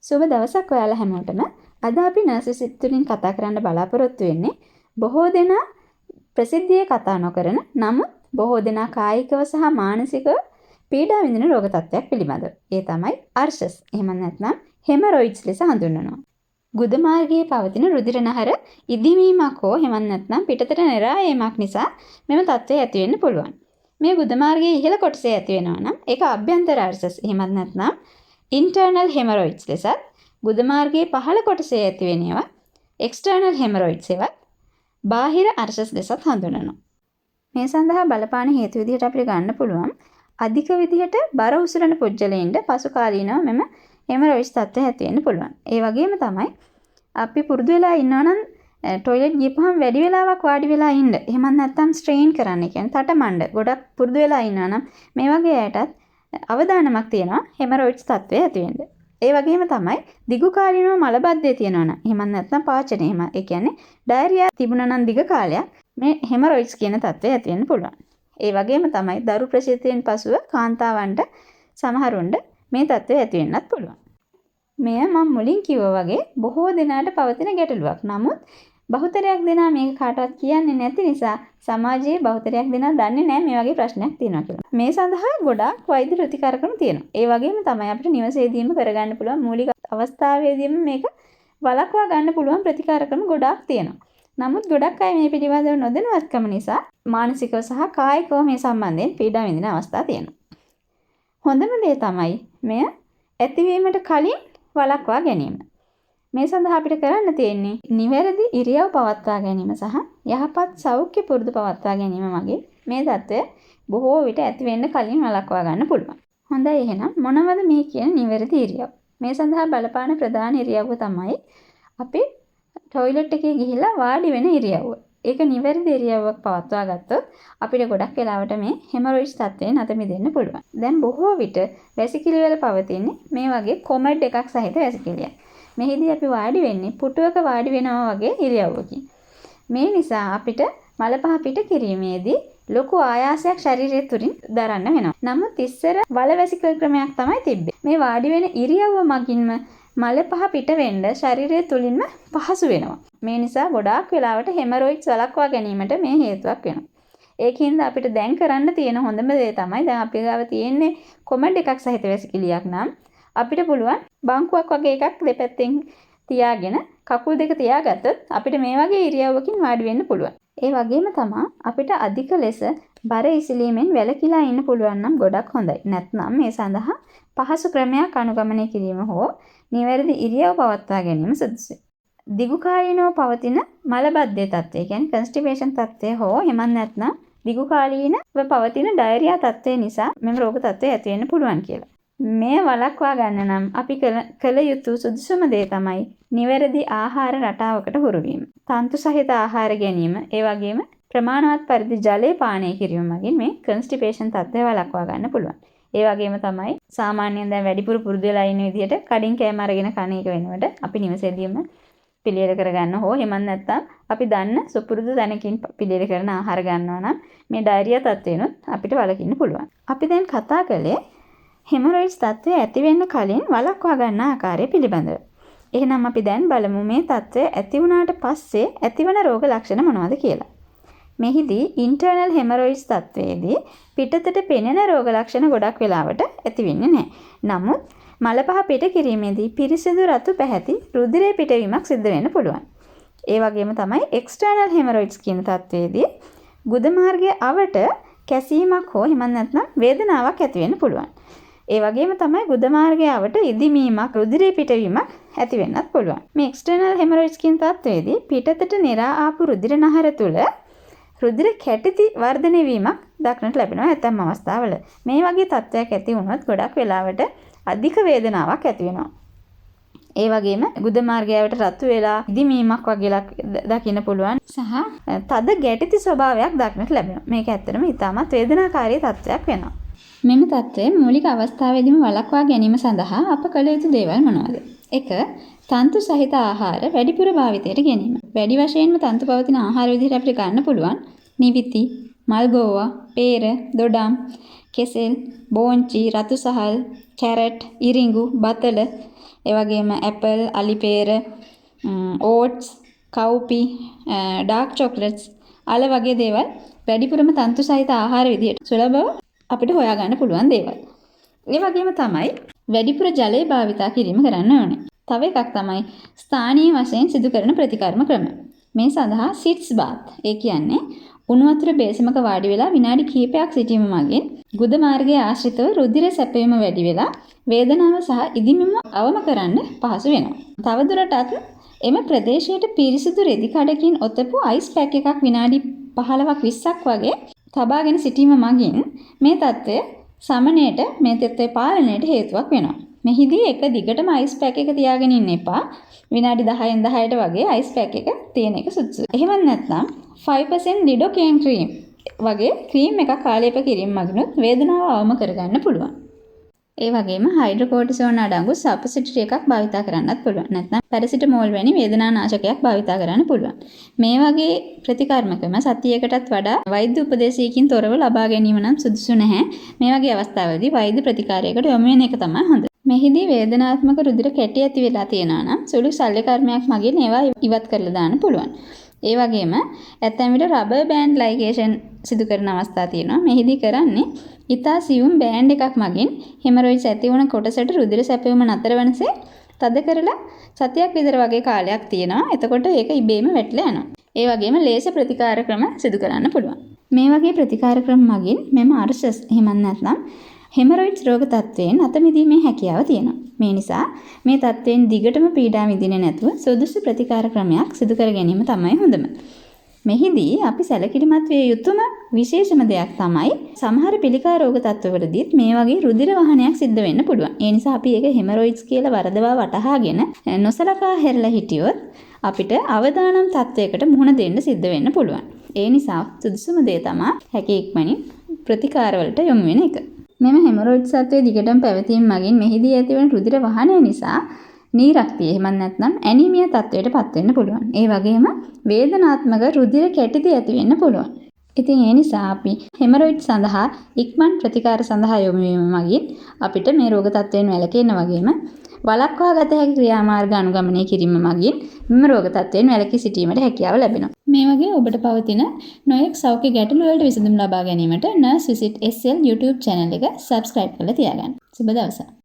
සුබ දවසක් ඔයාලා හැමෝටම. අද අපි නර්සිසිට් තුලින් කතා කරන්න බලාපොරොත්තු වෙන්නේ බොහෝ දෙනා ප්‍රසිද්ධියේ කතා නොකරන නමුත් බොහෝ දෙනා කායිකව සහ මානසිකව පීඩා විඳින රෝග තත්ත්වයක් පිළිබඳව. ඒ තමයි අර්ශස්. එහෙම නැත්නම් හෙමරොයිඩ්ස් ලෙස හඳුන්වනවා. ගුද මාර්ගයේ පවතින රුධිර නහර ඉදිමීමක් හෝ එහෙම නැත්නම් පිටතට නෙරා යාමක් නිසා මෙම තත්ත්වය ඇති වෙන්න පුළුවන්. මේ ගුද මාර්ගයේ ඉහළ කොටසේ ඇති වෙනවා නම් ඒක අභ්‍යන්තර අර්ශස්. එහෙම නැත්නම් internal hemorrhoids ලෙසත් ගුද මාර්ගයේ පහළ කොටසේ ඇති වෙන ඒවා external hemorrhoids ඒවා බාහිර අර්ශස් ලෙසත් හඳුන්වනවා. මේ සඳහා බලපාන හේතු විදිහට අපිට ගන්න පුළුවන් අධික විදිහට බර උසුලන පුජ්‍යලයින්ට පසු කාලීනව මෙම hemorrhoids තත්ත්වය ඇති වෙන්න පුළුවන්. ඒ වගේම තමයි අපි පුරුදු වෙලා ඉන්නවා නම් ටොයිලට් ගියපහම වැඩි වෙලාවක් වාඩි වෙලා ඉන්න. එහෙම නැත්නම් ස්ට්‍රේන් කරන්න කියන්නේ තටමඬ. ගොඩක් පුරුදු වෙලා ඉන්නවා නම් මේ වගේ අයටත් අවදානමක් තියෙනවා හෙමරොයිඩ්ස් තත්ත්වය ඇති වෙන්න. ඒ වගේම තමයි දිගු කාලීනව මලබද්ධය තියෙනවා නම් එහෙම නැත්නම් පාචන එහෙම ඒ කියන්නේ ඩයරියා තිබුණා නම් දිග කාලයක් මේ හෙමරොයිඩ්ස් කියන තත්ත්වය ඇති වෙන්න පුළුවන්. ඒ වගේම තමයි දරු ප්‍රසූතියෙන් පසුව කාන්තාවන්ට සමහරුන්ට මේ තත්ත්වය ඇති වෙන්නත් පුළුවන්. මෙය මම මුලින් කිව්වා වගේ බොහෝ දෙනාට පවතින ගැටලුවක්. නමුත් බහුතරයක් දෙනා මේක කාටවත් කියන්නේ නැති නිසා සමාජයේ බහුතරයක් දෙනා දන්නේ නැහැ මේ වගේ ප්‍රශ්නයක් තියෙනවා කියලා. මේ සඳහා ගොඩාක් වෛද්‍ය ප්‍රතිකාරකම් තියෙනවා. ඒ වගේම තමයි අපිට නිවසේදීම කරගන්න පුළුවන් මූලික අවස්ථාවේදීම මේක වළක්වා ගන්න පුළුවන් ප්‍රතිකාරකම් ගොඩාක් තියෙනවා. නමුත් ගොඩක් අය මේ පිළිබඳව නොදැනුවත්කම නිසා මානසිකව සහ කායිකව මේ සම්බන්ධයෙන් පීඩා විඳින අවස්ථා තියෙනවා. හොඳම දේ තමයි මෙය ඇතිවීමට කලින් වළක්වා ගැනීම. මේ සඳහා අපිට කරන්න තියෙන්නේ නිවැරදි ඉරියව් පවත්වා ගැනීම සහ යහපත් සෞඛ්‍ය පුරුදු පවත්වා ගැනීම මගින් මේ தත්ත්වය බොහෝ විට ඇති වෙන්න කලින් වළක්වා ගන්න පුළුවන්. හොඳයි එහෙනම් මොනවද මේ කියන නිවැරදි ඉරියව්? මේ සඳහා බලපාන ප්‍රධාන ඉරියව්ව තමයි අපි ටොයිලට් එකේ ගිහිල්ලා වාඩි වෙන ඉරියව්ව. ඒක නිවැරදි ඉරියව්වක් පවත්වා ගත්තොත් අපිට ගොඩක් වෙලාවට මේ හෙමරොයිඩ්ස් තත්ත්වයෙන් අත මිදෙන්න පුළුවන්. දැන් බොහෝ විට වැසිකිලි වල පවතින්නේ මේ වගේ කොමඩ් එකක් සහිත වැසිකිලියක්. මෙහිදී අපි වාඩි වෙන්නේ පුටුවක වාඩි වෙනවා වගේ ඉරියව්වකින්. මේ නිසා අපිට මල පහ පිට කිරීමේදී ලොකු ආයාසයක් ශරීරය තුලින් දරන්න වෙනවා. නමුත් ඉස්සර වල වැසිකල් ක්‍රමයක් තමයි තිබ්බේ. මේ වාඩි වෙන ඉරියව්ව මගින්ම මල පහ පිට වෙන්න ශරීරය තුලින්ම පහසු වෙනවා. මේ නිසා ගොඩාක් වෙලාවට හෙමරොයිඩ්ස් වළක්වා ගැනීමට මේ හේතුවක් වෙනවා. ඒකින්ද අපිට දැන් කරන්න තියෙන හොඳම දේ තමයි දැන් අපි ගාව තියෙන්නේ කොමඩ් එකක් සහිත වැසිකිලියක් නම් අපිට පුළුවන් බංකුවක් වගේ එකක් දෙපැත්තෙන් තියාගෙන කකුල් දෙක තියාගත්තොත් අපිට මේ වගේ ඉරියව්වකින් වාඩි වෙන්න පුළුවන්. ඒ වගේම තමයි අපිට අධික ලෙස බර ඉසිලීමෙන් වැළකීලා ඉන්න පුළුවන් නම් ගොඩක් හොඳයි. නැත්නම් මේ සඳහා පහසු ක්‍රමයක් අනුගමනය කිරීම හෝ නිවැරදි ඉරියව් පවත්වා ගැනීම සුදුසුයි. දිගු කාලීනව පවතින මලබද්ධය තත්ත්වය කියන්නේ කන්ස්ටිපේෂන් තත්ත්වය හෝ එහෙම නැත්නම් දිගු කාලීනව පවතින ඩයරියා තත්ත්වය නිසා මෙම රෝග තත්ත්වය ඇති වෙන්න පුළුවන් කියලා. මේ වළක්වා ගන්න නම් අපි කළ යුතු සුදුසුම දේ තමයි නිවැරදි ආහාර රටාවකට හුරු වීම. තන්තු සහිත ආහාර ගැනීම, ඒ වගේම ප්‍රමාණවත් පරිදි ජලය පානය කිරීම මගින් මේ කන්ස්ටිපේෂන් තත්ත්වය වළක්වා ගන්න පුළුවන්. ඒ වගේම තමයි සාමාන්‍යයෙන් දැන් වැඩිපුර පුරුදු වෙලා ඉන්න විදිහට කඩින් කෑම අරගෙන කන එක වෙනකොට අපි නිවසේදීම පිළියෙල කරගන්න හෝ එහෙම නැත්නම් අපි දන්න සුපුරුදු තැනකින් පිළියෙල කරන ආහාර ගන්නවා නම් මේ ඩයරියා තත්ත්වයනොත් අපිට වළකින්න පුළුවන්. අපි දැන් කතා කළේ හෙමරොයිඩ්ස් තත්ත්වය ඇති වෙන්න කලින් වළක්වා ගන්න ආකාරය පිළිබඳව. එහෙනම් අපි දැන් බලමු මේ තත්ත්වය ඇති වුණාට පස්සේ ඇතිවන රෝග ලක්ෂණ මොනවද කියලා. මෙහිදී ඉන්ටර්නල් හෙමරොයිඩ්ස් තත්ත්වයේදී පිටතට පෙනෙන රෝග ලක්ෂණ ගොඩක් වෙලාවට ඇති වෙන්නේ නැහැ. නමුත් මල පහ පිට කිරීමේදී පිරිසිදු රතු පැහැති රුධිරය පිටවීමක් සිද්ධ වෙන්න පුළුවන්. ඒ වගේම තමයි එක්ස්ටර්නල් හෙමරොයිඩ්ස් කියන තත්ත්වයේදී ගුද මාර්ගයේ අවට කැසීමක් හෝ එහෙම නැත්නම් වේදනාවක් ඇති වෙන්න පුළුවන්. ඒ වගේම තමයි ගුද මාර්ගයේ අවට ඉදිමීමක් රුධිරය පිටවීමක් ඇති වෙන්නත් පුළුවන්. මේ එක්ස්ටර්නල් හෙමරොයිඩ්ස් කියන තත්ත්වයේදී පිටතට නෙරා ආපු රුධිර නහර තුල රුධිර කැටිති වර්ධනය වීමක් දක්නට ලැබෙනවා ඇතැම් අවස්ථාවල. මේ වගේ තත්ත්වයක් ඇති වුණොත් ගොඩක් වෙලාවට අධික වේදනාවක් ඇති වෙනවා. ඒ වගේම ගුද මාර්ගයට රතු වෙලා ඉදිමීමක් වගේ දකින්න පුළුවන් සහ තද ගැටිති ස්වභාවයක් දක්නට ලැබෙනවා. මේක ඇත්තටම ඉතාමත් වේදනාකාරී තත්ත්වයක් වෙනවා. මෙම තත්ත්වය මූලික අවස්ථාවේදීම වළක්වා ගැනීම සඳහා අප කළ යුතු දේවල් මොනවාද? 1. තන්තු සහිත ආහාර වැඩිපුර භාවිතයට ගැනීම. වැඩි වශයෙන්ම තන්තු පවතින ආහාර විදිහට අපිට ගන්න පුළුවන් නිවිති, මල්ගෝවා, peer, දොඩම්, කෙසෙල්, බෝංචි, රතු සහල්, කැරට්, ඉරිඟු, බතල, ඒ වගේම ඇපල්, අලිපේර, ඕට්ස්, කව්පි, ඩාර්ක් චොක්ලට්ස්, අල වගේ දේවල් වැඩිපුරම තන්තු සහිත ආහාර විදියට සුලභව අපිට හොයාගන්න පුළුවන් දේවල්. ඒ වගේම තමයි වැඩිපුර ජලය භාවිතා කිරීම කරන්න ඕනේ. තව එකක් තමයි ස්ථානීය වශයෙන් සිදු කරන ප්‍රතිකර්ම ක්‍රම. මේ සඳහා සිට්ස් බාත්, ඒ කියන්නේ උණු වතුර බේසමක වාඩි වෙලා විනාඩි කිහිපයක් සිටීම මගින් ගුද මාර්ගයේ ආශ්‍රිතව රුධිර සැපයීම වැඩි වෙලා වේදනාව සහ ඉදිමම අවම කරන්න පහසු වෙනවා. තවදුරටත් එම ප්‍රදේශයට පිරිසිදු රෙදි කඩකින් ඔතපු අයිස් පැක් එකක් විනාඩි 15ක් 20ක් වගේ තබාගෙන සිටීම මගින් මේ තත්ත්වය සමනයට මේ තත්ත්වය පාලනයට හේතුවක් වෙනවා. මෙහිදී එක දිගටම අයිස් පැක් එක තියාගෙන ඉන්න එපා. විනාඩි 10න් 10ට වගේ අයිස් පැක් එක තියෙන එක සුදුසුයි. එහෙම නැත්නම් 5% ලිඩෝකේන් ක්‍රීම් වගේ ක්‍රීම් එකක් කාලේප කිරීම මගිනුත් වේදනාව අවම කරගන්න පුළුවන්. ඒ වගේම හයිඩ්‍රොකෝටිසෝන් අඩංගු සබ්ස්ටිටියුට් එකක් භාවිතා කරන්නත් පුළුවන්. නැත්නම් පැරසිටමෝල් වැනි වේදනානාශකයක් භාවිතා කරන්න පුළුවන්. මේ වගේ ප්‍රතිකර්මකම සතියකටත් වඩා වෛද්‍ය උපදේශයකින් තොරව ලබා ගැනීම නම් සුදුසු නැහැ. මේ වගේ අවස්ථාවලදී වෛද්‍ය ප්‍රතිකාරයකට යොමු වෙන එක තමයි හොඳ. මෙහිදී වේදනාත්මක රුධිර කැටි ඇති වෙලා තියෙනවා නම් සුළු ශල්‍ය කර්මයක් මගින් ඒවා ඉවත් කරලා දාන්න පුළුවන්. ඒ වගේම ඇතැම් විට රබර් බෑන්ඩ් ලයිගේෂන් සිදු කරන අවස්ථා තියෙනවා. මෙහිදී කරන්නේ ඉතා සියුම් බෑන්ඩ් එකක් මගින් හෙමරොයිඩ්ස් ඇති වුණ කොටසට රුධිර සැපයීම නතර වෙනසේ තද කරලා සතියක් විතර වගේ කාලයක් තියෙනවා. එතකොට ඒක ඉබේම වැටලා යනවා. ඒ වගේම ලේස ප්‍රතිකාර ක්‍රම සිදු කරන්න පුළුවන්. මේ වගේ ප්‍රතිකාර ක්‍රම මගින් මෙම අර්ශස් එහෙම නැත්නම් හෙමරොයිඩ්ස් රෝග තත්ත්වයෙන් අත මිදීමේ හැකියාව තියෙනවා. මේ නිසා මේ තත්ත්වයෙන් දිගටම පීඩා විඳින්නේ නැතුව සුදුසු ප්‍රතිකාර ක්‍රමයක් සිදු කර ගැනීම තමයි හොඳම. මෙහිදී අපි සැලකිලිමත් විය යුතුම විශේෂම දෙයක් තමයි සමහර පිළිකා රෝග තත්ත්වවලදීත් මේ වගේ රුධිර වහනයක් සිද්ධ වෙන්න පුළුවන්. ඒ නිසා අපි ඒක හෙමරොයිඩ්ස් කියලා වරදවා වටහාගෙන නොසලකා හැරලා හිටියොත් අපිට අවදානම් තත්ත්වයකට මුහුණ දෙන්න සිද්ධ වෙන්න පුළුවන්. ඒ නිසා සුදුසුම දේ තමයි හැකි ඉක්මනින් ප්‍රතිකාරවලට යොමු වෙන එක. මෙම හෙමරොයිඩ්ස් තත්ත්වයේ දිගටම පැවතීම මගින් මෙහිදී ඇතිවන රුධිර වහනය නිසා නීරක්තිය එහෙම නැත්නම් ඇනීමියා තත්ත්වයට පත් වෙන්න පුළුවන්. ඒ වගේම වේදනාත්මක රුධිර කැටිති ඇති වෙන්න පුළුවන්. ඉතින් ඒ නිසා අපි හෙමරොයිඩ්ස් සඳහා ඉක්මන් ප්‍රතිකාර සඳහා යොමු වීම මගින් අපිට මේ රෝග තත්ත්වයෙන් වැළකෙන්න වගේම වළක්වා ගත හැකි ක්‍රියාමාර්ග අනුගමනය කිරීම මගින් මෙම රෝග තත්ත්වයෙන් වැළකී සිටීමට හැකියාව ලැබෙනවා. මේ වගේ ඔබට පවතින නොයෙක් සෞඛ්‍ය ගැටලු වලට විසඳුම් ලබා ගැනීමට Nurse Visit SL YouTube channel එක subscribe කරලා තියාගන්න. සුබ දවසක්.